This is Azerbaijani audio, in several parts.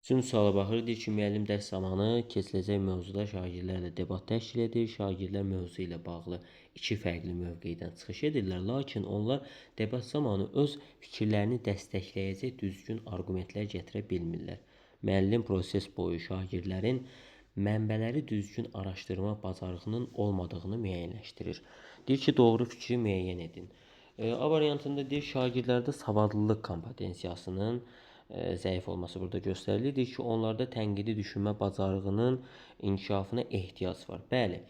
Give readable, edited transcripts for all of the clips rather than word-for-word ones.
Üçün suala baxırıq. Deyir ki, müəllim dərs zamanı keçiləcək mövzuda şagirdlərlə debat təşkil edir. Şagirdlər mövzu ilə bağlı iki fərqli mövqedən çıxış edirlər. Lakin onlar debat zamanı öz fikirlərini dəstəkləyəcək düzgün arqumentlər gətirə bilmirlər. Müəllim proses boyu şagirdlərin mənbələri düzgün araşdırma bacarığının olmadığını müəyyənləşdirir. Deyir ki, doğru fikri müəyyən edin. A variantında deyir, şagirdlərdə savadlılıq kompetensiyasının zəif olması burada göstərilir. Deyir ki, onlarda tənqidi düşünmə bacarığının inkişafına ehtiyac var. Bəli,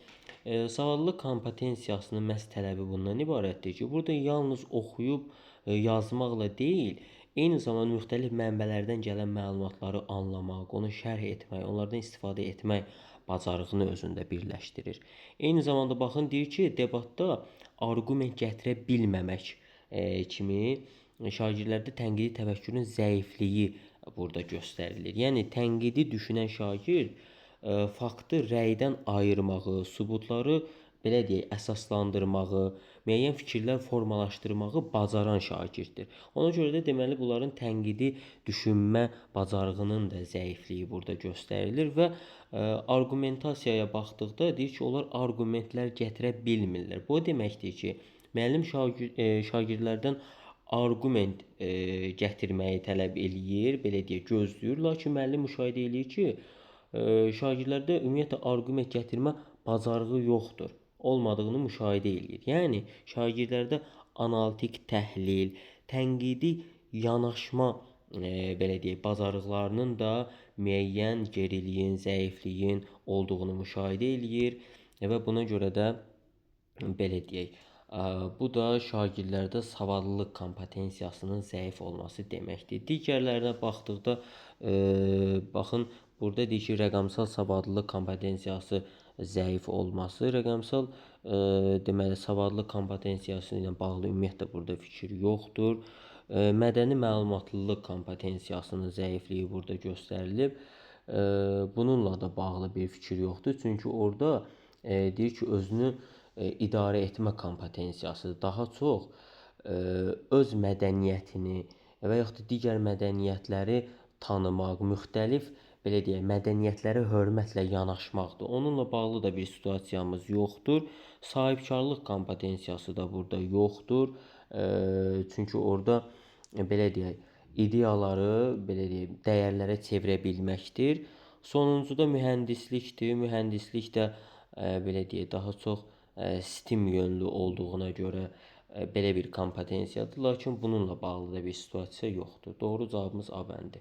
savadlılıq kompetensiyasının məhz tələbi bundan ibarətdir ki, burada yalnız oxuyub yazmaqla deyil, eyni zamanda müxtəlif mənbələrdən gələn məlumatları anlamaq, onu şərh etmək, onlardan istifadə etmək bacarığını özündə birləşdirir. Eyni zamanda baxın, deyir ki, debatda arqument gətirə bilməmək kimi şagirdlərdə tənqidi təfəkkürün zəifliyi burada göstərilir. Yəni tənqidi düşünən şagird faktı rəydən ayırmağı, sübutları belə deyək, əsaslandırmağı, müəyyən fikirlər formalaşdırmağı bacaran şagirddir. Ona görə də deməli bunların tənqidi düşünmə bacarığının da zəifliyi burada göstərilir və arqumentasiyaya baxdıqda deyir ki, onlar arqumentlər gətirə bilmirlər. Bu deməkdir ki, müəllim şagirdlərdən arqument gətirməyi tələb eləyir, belə deyək, gözləyir. Lakin müəllim müşahidə eləyir ki, şagirdlərdə ümumiyyətlə arqument gətirmə bacarığı yoxdur, olmadığını müşahidə eləyir. Yəni şagirdlərdə analitik təhlil, tənqidi yanaşma belə deyək, bacarıqlarının da müəyyən geriliyin, zəifliyin olduğunu müşahidə eləyir və buna görə də belə deyək, bu da şagirdlərdə savadlılıq kompetensiyasının zəif olması deməkdir. Digərlərinə baxdıqda, baxın, burada deyir ki, rəqəmsal savadlılıq kompetensiyası zəif olması, rəqəmsal deməli savadlılıq kompetensiyası ilə bağlı ümumiyyətlə burada fikir yoxdur. Mədəni məlumatlılıq kompetensiyasının zəifliyi burada göstərilib. Bununla da bağlı bir fikir yoxdur. Çünki orada deyir ki, özünü idarə etmə kompetensiyası daha çox öz mədəniyyətini və yaxud da digər mədəniyyətləri tanımaq, müxtəlif belə deyək, mədəniyyətlərə hörmətlə yanaşmaqdır. Onunla bağlı da bir situasiyamız yoxdur. Sahibkarlıq kompetensiyası da burada yoxdur. Çünki orada belə deyək, ideyaları belə deyək, dəyərlərə çevirə bilməkdir. Sonuncuda mühəndislikdir. Mühəndislik də belə deyək, daha çox STEM yönlü olduğuna görə belə bir kompetensiyadır. Lakin bununla bağlı da bir situasiya yoxdur. Doğru cavabımız A bəndi.